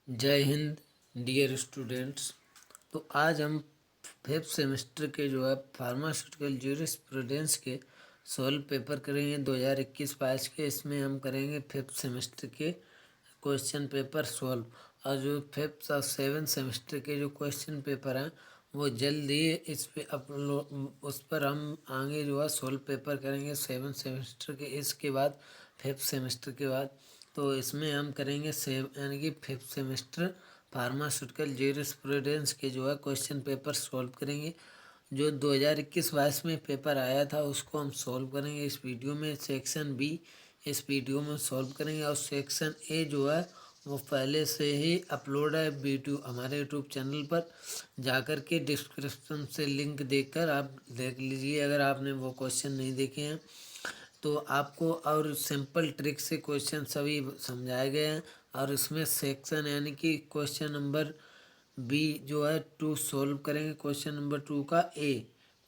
जय Hind dear students. तो आज हम फिफ्थ सेमेस्टर के फार्मास्यूटिकल ज्यूरिस्प्रूडेंस के 16 पेपर करेंगे 2021-22 के। इसमें हम करेंगे फिफ्थ सेमेस्टर के क्वेश्चन पेपर 16 और जो फिफ्थ और सेवन्थ सेमेस्टर के जो क्वेश्चन पेपर हैं वो जल्द ही इस पे अपलोड उस पर हम आगे 16 पेपर करेंगे सेवन्थ सेमेस्टर के। इसके बाद फिफ्थ सेमेस्टर के बाद तो इसमें हम करेंगे यानी कि फिफ्थ सेमेस्टर फार्मास्यूटिकल ज्यूरिस्प्रूडेंस के क्वेश्चन पेपर सॉल्व करेंगे। जो 2021-22 में पेपर आया था उसको हम सॉल्व करेंगे इस वीडियो में। सेक्शन बी इस वीडियो में सॉल्व करेंगे और सेक्शन ए वो पहले से ही अपलोड है वीडियो हमारे यूट्यूब चैनल पर। जाकर के डिस्क्रिप्शन से लिंक देखकर आप देख लीजिए अगर आपने वो क्वेश्चन नहीं देखे हैं तो आपको। और सिंपल ट्रिक से क्वेश्चन सभी समझाए गए हैं और इसमें सेक्शन यानी कि क्वेश्चन नंबर बी 2 सॉल्व करेंगे। क्वेश्चन नंबर 2 का ए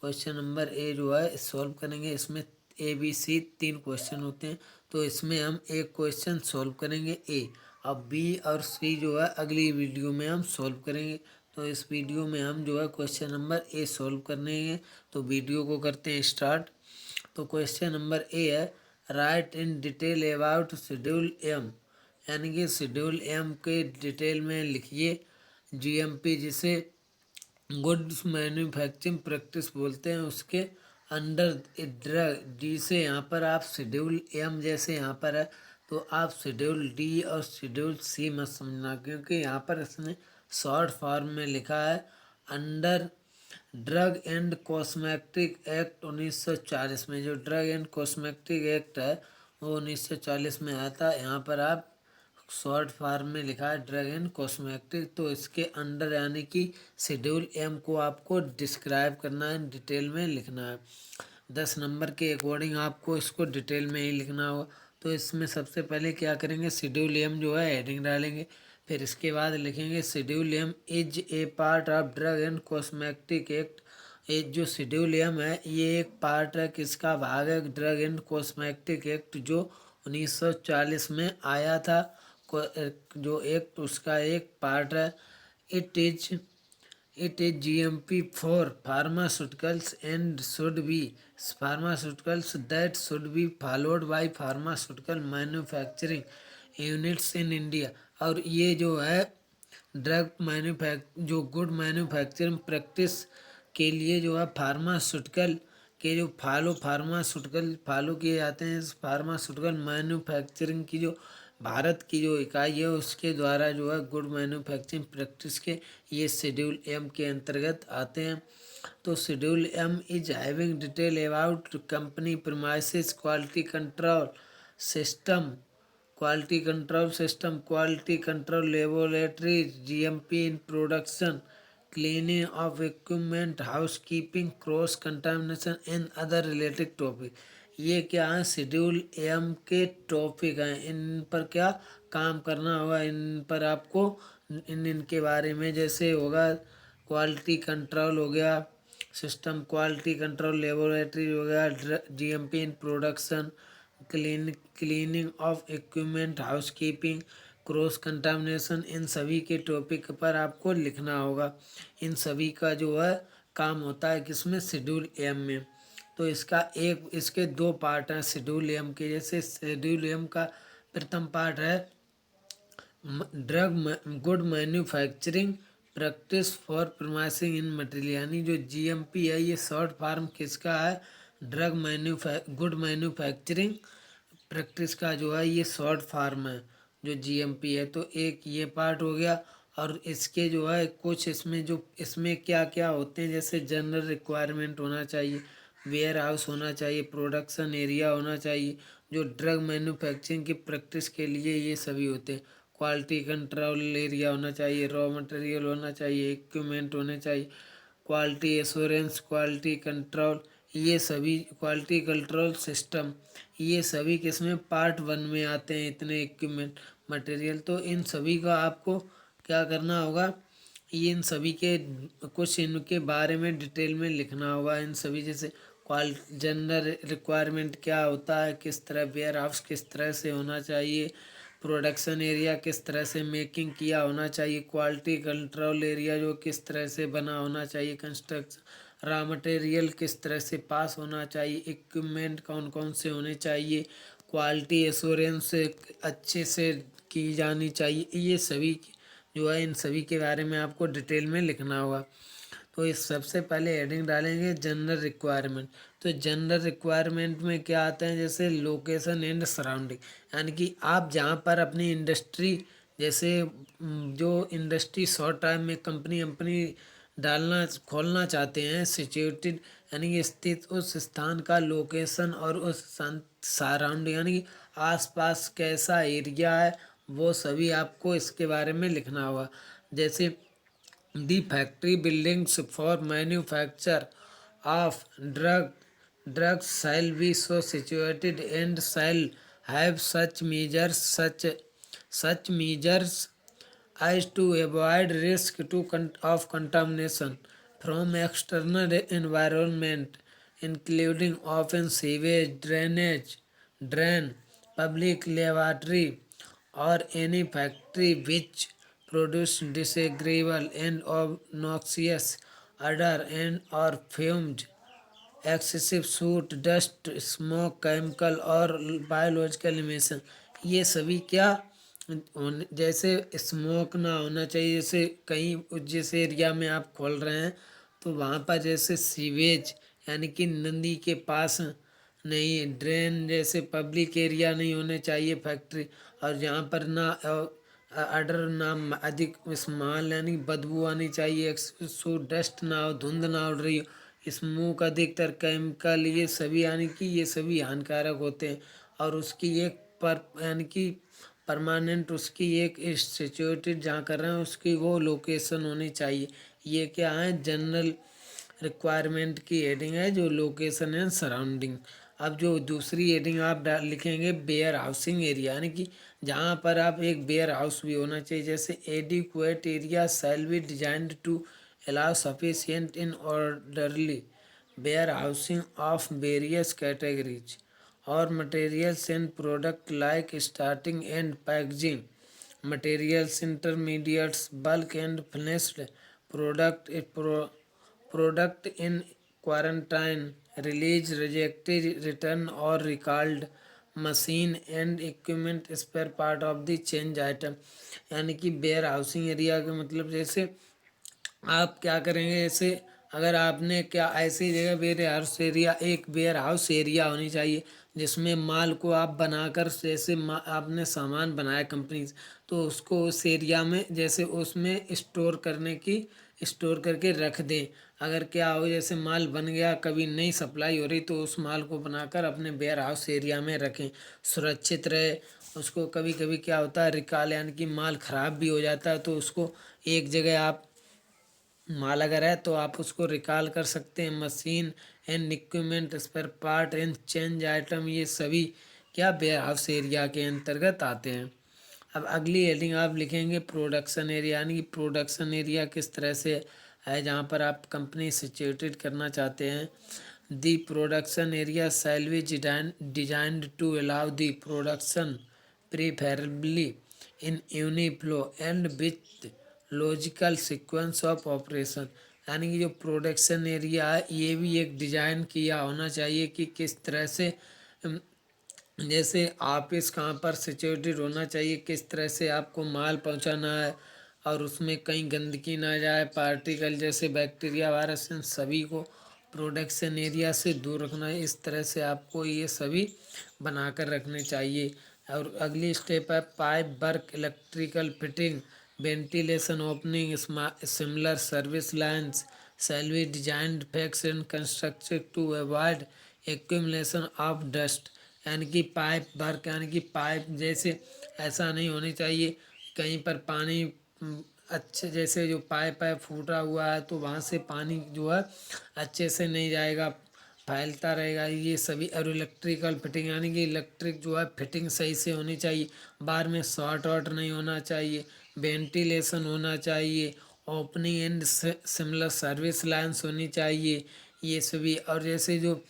क्वेश्चन नंबर ए सॉल्व करेंगे। इसमें ए बी सी 3 क्वेश्चन होते हैं तो इसमें हम एक क्वेश्चन सॉल्व करेंगे ए। अब बी और सी अगली वीडियो में हम सॉल्व करेंगे। तो इस वीडियो में हम क्वेश्चन नंबर ए सॉल्व करने हैं। तो वीडियो को करते हैं स्टार्ट। तो क्वेश्चन नंबर ए है write in detail about schedule M, यानी कि शेड्यूल एम के डिटेल में लिखिए। जीएमपी जिसे गुड्स मैन्युफैक्चरिंग प्रैक्टिस बोलते हैं उसके अंडर ड्रग डी से यहाँ पर आप शेड्यूल एम जैसे यहाँ पर है तो आप शेड्यूल डी और शेड्यूल सी मत समझना, क्योंकि यहाँ पर इसने शॉर्ट फॉर्म में लिखा है under drug and cosmetic act 1940 में। जो ड्रग एंड कॉस्मेटिक एक्ट है वो 1940 में आया था। यहाँ पर आप शॉर्ट फॉर्म में लिखा है ड्रग एंड कॉस्मेटिक, तो इसके अंडर यानी कि शेड्यूल एम को आपको डिस्क्राइब करना है, डिटेल में लिखना है। 10 नंबर के अकॉर्डिंग आपको इसको डिटेल में ही लिखना होगा। तो इसमें सबसे पहले क्या करेंगे, शेड्यूल एम हेडिंग डालेंगे। फिर इसके बाद लिखेंगे schedule M is a part of drug and cosmetic act. ये जो शेड्यूल एम है ये एक पार्ट है, किसका भाग है, ड्रग एंड कॉस्मेटिक एक्ट जो 1940 में आया था। जो एक्ट उसका एक पार्ट है। It is GMP for pharmaceuticals and should be pharmaceuticals that should be followed by pharmaceutical manufacturing units in India. और ये जो है जो गुड मैन्युफैक्चरिंग प्रैक्टिस के लिए फार्मास्यूटिकल के फार्मास्यूटिकल फॉलो किए जाते हैं। फार्मास्यूटिकल मैन्युफैक्चरिंग की जो भारत की जो इकाई है उसके द्वारा गुड मैन्युफैक्चरिंग प्रैक्टिस के ये शेड्यूल एम के अंतर्गत आते हैं। तो schedule M is having detail about company premises quality control system quality control laboratory GMP in production cleaning of equipment housekeeping cross contamination and other related topic. ये क्या है, शेड्यूल एम के topic हैं। इन पर क्या काम करना होगा, इन पर आपको इनके बारे में जैसे होगा क्वालिटी कंट्रोल हो गया, सिस्टम क्वालिटी कंट्रोल लेबोरेटरी हो गया, GMP in production cleaning of equipment housekeeping cross contamination, इन सभी के टॉपिक पर आपको लिखना होगा। इन सभी का काम होता है किसमें, शेड्यूल एम में। तो इसके 2 पार्ट हैं शेड्यूल एम के। जैसे शेड्यूल एम का प्रथम पार्ट है drug good manufacturing practice for premising in material, यानी जो जीएमपी है ये शॉर्ट फॉर्म किसका है, गुड मैन्युफैक्चरिंग प्रैक्टिस का ये शॉर्ट फॉर्म है जो जीएमपी है। तो एक ये पार्ट हो गया। और इसके कुछ इसमें क्या क्या होते हैं, जैसे जनरल रिक्वायरमेंट होना चाहिए, वेयर हाउस होना चाहिए, प्रोडक्शन एरिया होना चाहिए, जो ड्रग मैन्युफैक्चरिंग की प्रैक्टिस के लिए ये सभी होते हैं। क्वालिटी कंट्रोल एरिया होना चाहिए, रॉ मटेरियल होना चाहिए, इक्विपमेंट होने चाहिए, क्वालिटी एश्योरेंस, क्वालिटी कंट्रोल, ये सभी क्वालिटी कंट्रोल सिस्टम, ये सभी किसमें पार्ट 1 में आते हैं इतने इक्विपमेंट मटेरियल। तो इन सभी का आपको क्या करना होगा, ये इन सभी के कुछ इनके बारे में डिटेल में लिखना होगा। इन सभी जैसे जनरल रिक्वायरमेंट क्या होता है, किस तरह वेयर हाउस किस तरह से होना चाहिए, प्रोडक्शन एरिया किस तरह से मेकिंग किया होना चाहिए, क्वालिटी कंट्रोल एरिया जो किस तरह से बना होना चाहिए, कंस्ट्रक्शन रॉ मटेरियल किस तरह से पास होना चाहिए, इक्विपमेंट कौन कौन से होने चाहिए, क्वालिटी एश्योरेंस अच्छे से की जानी चाहिए, ये सभी जो है इन सभी के बारे में आपको डिटेल में लिखना होगा। तो इस सबसे पहले हेडिंग डालेंगे जनरल रिक्वायरमेंट। तो जनरल रिक्वायरमेंट में क्या आता है, जैसे लोकेशन एंड सराउंडिंग, यानी कि आप जहाँ पर अपनी इंडस्ट्री, जैसे जो इंडस्ट्री शॉर्ट टाइम में कंपनी डालना खोलना चाहते हैं, सिचुएटेड यानी कि स्थित उस स्थान का लोकेशन और उस सराउंडिंग यानी कि आसपास कैसा एरिया है, वो सभी आपको इसके बारे में लिखना होगा। जैसे the factory buildings for manufacture of drugs shall be so situated and shall have such measures as to avoid risk of contamination from external environment, including open sewage, drain, public lavatory, or any factory which produce disagreeable and obnoxious odor and or fumes, excessive soot, dust, smoke, chemical और biological emission. ये सभी क्या जैसे smoke ना होना चाहिए, जैसे कहीं जिस एरिया में आप खोल रहे हैं तो वहाँ पर जैसे सीवेज यानी कि नदी के पास नहीं, ड्रेन जैसे पब्लिक एरिया नहीं होने चाहिए फैक्ट्री, और जहाँ पर ना अडर ना अधिक स्मेल यानी बदबू आनी चाहिए, सो डस्ट ना हो, धुंध ना उड़ रही हो, स्मोक, अधिकतर केमिकल, ये सभी यानी कि ये सभी हानिकारक होते हैं। और उसकी एक पर यानी कि परमानेंट उसकी एक सिचुएटेड जहाँ कर रहे हैं उसकी वो लोकेशन होनी चाहिए। ये क्या है, जनरल रिक्वायरमेंट की हेडिंग है जो लोकेशन एंड सराउंडिंग। अब जो दूसरी हेडिंग आप लिखेंगे वेयर हाउसिंग एरिया, यानी कि जहाँ पर आप एक वेयर हाउस भी होना चाहिए। जैसे adequate area shall be designed to allow sufficient in orderly warehousing of various categories और materials and product like starting and packaging materials, intermediates, bulk and finished product in quarantine, release, rejected, return or recalled machine and equipment spare part of the change item. यानी कि where housing area का मतलब जैसे आप क्या करेंगे, जैसे अगर आपने क्या ऐसी जगह वेयर हाउस एरिया, एक वेयर हाउस एरिया होनी चाहिए जिसमें माल को आप बनाकर जैसे आपने सामान बनाया कंपनी से, तो उसको उस एरिया में जैसे उसमें स्टोर करके रख दें। अगर क्या हो जैसे माल बन गया, कभी नहीं सप्लाई हो रही, तो उस माल को बनाकर अपने वेयर हाउस एरिया में रखें, सुरक्षित रहे। उसको कभी कभी क्या होता है रिकॉल यानी कि माल ख़राब भी हो जाता है, तो उसको एक जगह आप माल अगर है तो आप उसको रिकॉल कर सकते हैं। Machine and equipment spare part and change item, ये सभी क्या वेयर हाउस एरिया के अंतर्गत आते हैं। अब अगली हेडिंग आप लिखेंगे प्रोडक्शन एरिया, यानी कि प्रोडक्शन एरिया किस तरह से है जहाँ पर आप कंपनी सिचुएटेड करना चाहते हैं। The production area shall be designed to allow the production preferably in uniflow and with logical sequence of operation. यानी कि जो प्रोडक्शन एरिया है ये भी एक डिज़ाइन किया होना चाहिए कि किस तरह से जैसे ऑफिस कहाँ पर सिचुएटेड होना चाहिए, किस तरह से आपको माल पहुँचाना है, और उसमें कहीं गंदगी ना जाए, पार्टिकल जैसे बैक्टीरिया वायरस इन सभी को प्रोडक्शन एरिया से दूर रखना है। इस तरह से आपको ये सभी बनाकर रखने चाहिए। और अगली स्टेप है pipe work, electrical fitting, ventilation, opening, similar service lines shall be designed, fixed and constructed to avoid accumulation of dust। यानी कि पाइप वर्क यानी कि पाइप जैसे ऐसा नहीं होनी चाहिए कहीं पर पानी अच्छे जैसे जो पाइप है फूटा हुआ है तो वहाँ से पानी जो है अच्छे से नहीं जाएगा, फैलता रहेगा। ये सभी और इलेक्ट्रिकल फिटिंग यानी कि इलेक्ट्रिक जो है फिटिंग सही से होनी चाहिए, बाहर में शॉर्ट आउट नहीं होना चाहिए, वेंटिलेशन होना चाहिए, opening and similar service lines होनी चाहिए ये सभी। और जैसे जो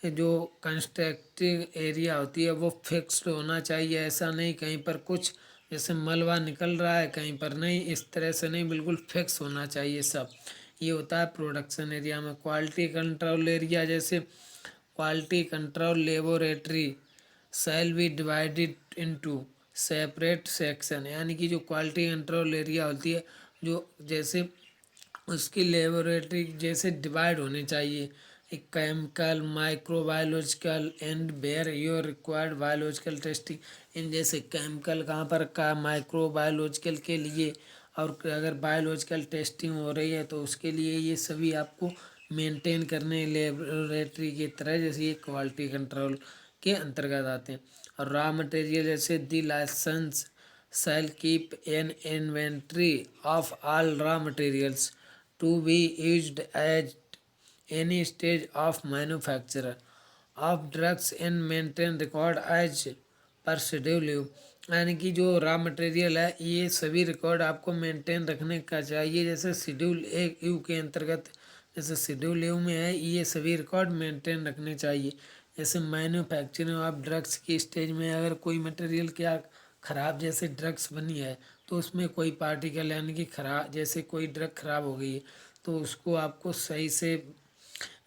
जो कंस्ट्रक्टिव एरिया होती है वो फिक्स्ड होना चाहिए। ऐसा नहीं कहीं पर कुछ जैसे मलबा निकल रहा है कहीं पर नहीं, इस तरह से नहीं, बिल्कुल फिक्स होना चाहिए सब। ये होता है प्रोडक्शन एरिया में। क्वालिटी कंट्रोल एरिया, जैसे quality control laboratory shall be divided into separate section, यानी कि जो क्वालिटी कंट्रोल एरिया होती है जो जैसे उसकी लेबोरेटरी जैसे डिवाइड होनी चाहिए, एक chemical, microbiological and where your required biological testing. इन जैसे केमिकल कहाँ पर का, माइक्रोबायोलॉजिकल के लिए, और अगर बायोलॉजिकल टेस्टिंग हो रही है तो उसके लिए ये सभी आपको मेंटेन करने लेबोरेटरी की तरह, जैसे ये क्वालिटी कंट्रोल के अंतर्गत आते हैं। और रॉ मटेरियल, जैसे दी licence shall keep an inventory of all raw materials to be used at any stage of manufacture of drugs and maintain record as per schedule U। यानी कि जो रॉ मटेरियल है ये सभी रिकॉर्ड आपको maintain रखने का चाहिए, जैसे शेड्यूल एक यू के अंतर्गत, जैसे शेड्यूल यू में है ये सभी रिकॉर्ड मेंटेन रखने चाहिए। जैसे मैन्युफैक्चरिंग ऑफ ड्रग्स की स्टेज में अगर कोई मटेरियल क्या खराब, जैसे ड्रग्स बनी है तो उसमें कोई पार्टिकल यानी कि खराब, जैसे कोई ड्रग खराब हो गई है तो उसको आपको सही से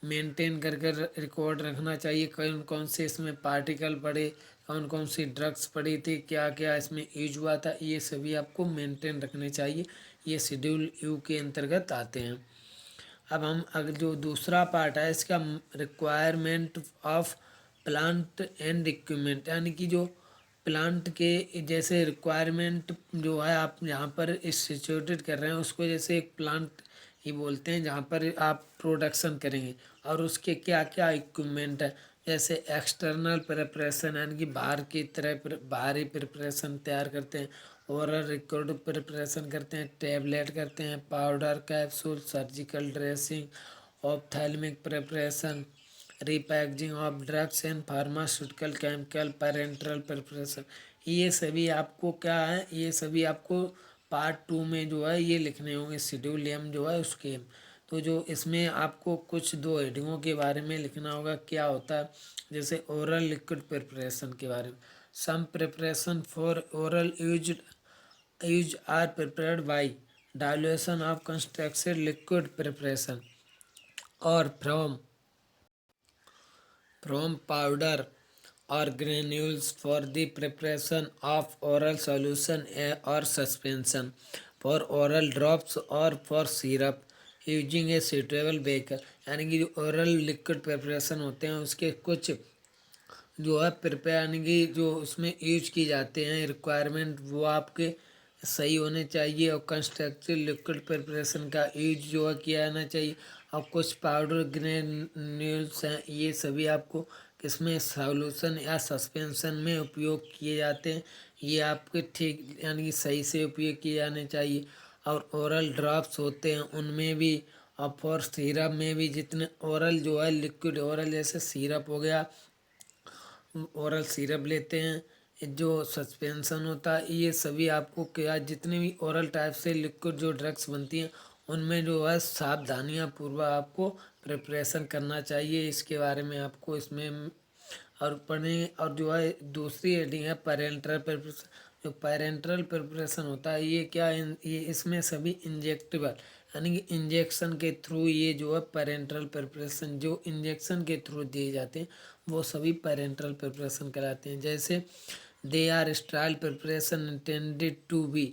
मेंटेन कर कर रिकॉर्ड रखना चाहिए। कौन कौन से इसमें पार्टिकल पड़े, कौन कौन सी ड्रग्स पड़ी थी, क्या क्या इसमें यूज हुआ था, ये सभी आपको मेंटेन रखने चाहिए। ये शेड्यूल यू के अंतर्गत आते हैं। अब हम अगर जो दूसरा पार्ट है इसका, requirement of plant and equipment, यानी कि जो प्लांट के जैसे रिक्वायरमेंट जो है आप यहाँ पर इंस्टीट्यूटेड कर रहे हैं उसको जैसे एक प्लांट ही बोलते हैं जहाँ पर आप प्रोडक्शन करेंगे, और उसके क्या क्या इक्विपमेंट है, जैसे एक्सटर्नल प्रिपरेशन यानी कि बाहर की तरह बाहरी प्रिपरेशन तैयार करते हैं, ओरल रिकॉर्ड प्रिपरेशन करते हैं, टैबलेट करते हैं, powder, capsule, surgical dressing, ophthalmic preparation, repackaging of drugs and pharmaceutical chemical, parental preparation. ये सभी आपको क्या है, ये सभी आपको पार्ट 2 में जो है ये लिखने होंगे, शेड्यूल एम जो है उसके। तो जो इसमें आपको कुछ दो हेडिंगों के बारे में लिखना होगा, क्या होता है, जैसे ओरल लिक्विड प्रिपरेशन के बारे में। Some preparation for oral use are prepared by dilution of constructed liquid preparation और from powder or granules for the preparation of oral solution or suspension, for oral drops or for syrup using a suitable beaker। यानी कि जो oral liquid preparation होते हैं उसके कुछ जो है प्रिपेयर यानी कि जो उसमें यूज की जाते हैं रिक्वायरमेंट वो आपके सही होने चाहिए, और कंस्ट्रक्टिव लिक्विड प्रिपरेशन का यूज जो है किया जाना चाहिए। और कुछ पाउडर ग्रेन्यूल्स हैं ये सभी आपको किसमें सॉल्यूशन या सस्पेंशन में उपयोग किए जाते हैं, ये आपके ठीक यानी कि सही से उपयोग किए जाने चाहिए। और ओरल ड्रॉप्स होते हैं उनमें भी, और फॉर सिरप में भी, जितने ओरल जो है लिक्विड ओरल जैसे सिरप हो गया, ओरल सिरप लेते हैं, जो सस्पेंशन होता है, ये सभी आपको क्या जितने भी ओरल टाइप से लिक्विड जो ड्रग्स बनती हैं उनमें जो है सावधानियाँ पूर्वक आपको प्रिपरेशन करना चाहिए। इसके बारे में आपको इसमें और पढ़ेंगे। और जो है दूसरी हेडिंग है पेरेंटल प्रिपरेशन। जो पेरेंटल प्रिपरेशन होता है ये क्या ये इसमें सभी इंजेक्टेबल यानी कि इंजेक्शन के थ्रू ये जो है पेरेंटल प्रिपरेशन जो इंजेक्शन के थ्रू दिए जाते हैं वो सभी पेरेंटल प्रिपरेशन कराते हैं। जैसे they are sterile preparation intended to be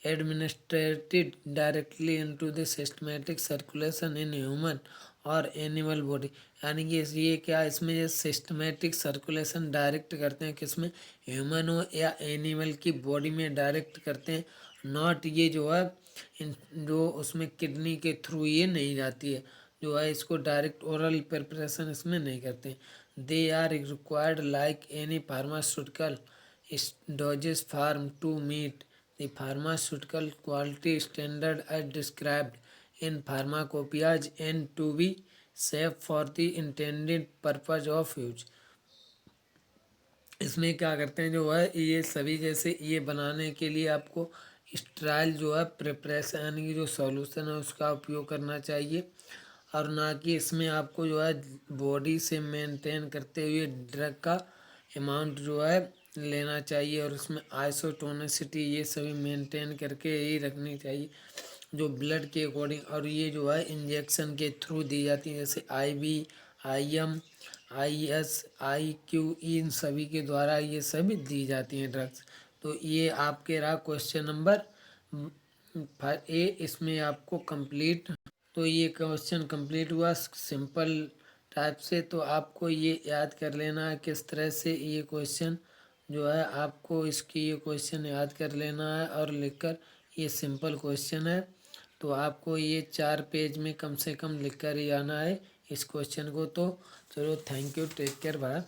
administered directly into the systematic circulation in human और एनिमल बॉडी। यानी कि ये क्या इसमें ये सिस्टमेटिक सर्कुलेशन डायरेक्ट करते हैं किसमें, ह्यूमन हो या एनिमल की बॉडी में डायरेक्ट करते हैं, नॉट ये जो है जो उसमें किडनी के थ्रू ये नहीं जाती है, जो है इसको डायरेक्ट ओरल प्रिपरेशन इसमें नहीं करते। They are required like any pharmaceutical doses farm to meet the pharmaceutical quality standard as described in pharmacopoeias and to be safe for the intended purpose of use। इसमें क्या करते हैं जो है ये सभी जैसे ये बनाने के लिए आपको स्ट्राइल जो है प्रिपरेशन यानी कि जो सॉल्यूशन है उसका उपयोग करना चाहिए। और ना कि इसमें आपको जो है बॉडी से मेंटेन करते हुए ड्रग का अमाउंट जो है लेना चाहिए, और उसमें आइसोटोनिसिटी ये सभी मेंटेन करके ही रखनी चाहिए जो ब्लड के अकॉर्डिंग। और ये जो है इंजेक्शन के थ्रू दी जाती है, जैसे IV, IM, IS, IQ, इन सभी के द्वारा ये सभी दी जाती हैं ड्रग्स। तो ये आपके रहा क्वेश्चन नंबर A। इसमें आपको कंप्लीट, तो ये क्वेश्चन कंप्लीट हुआ सिंपल टाइप से। तो आपको ये याद कर लेना है किस तरह से ये क्वेश्चन जो है, आपको इसकी ये क्वेश्चन याद कर लेना है और लिखकर, ये सिंपल क्वेश्चन है तो आपको ये 4 पेज में कम से कम लिख कर ही आना है इस क्वेश्चन को। तो चलो, thank you, take care, bye.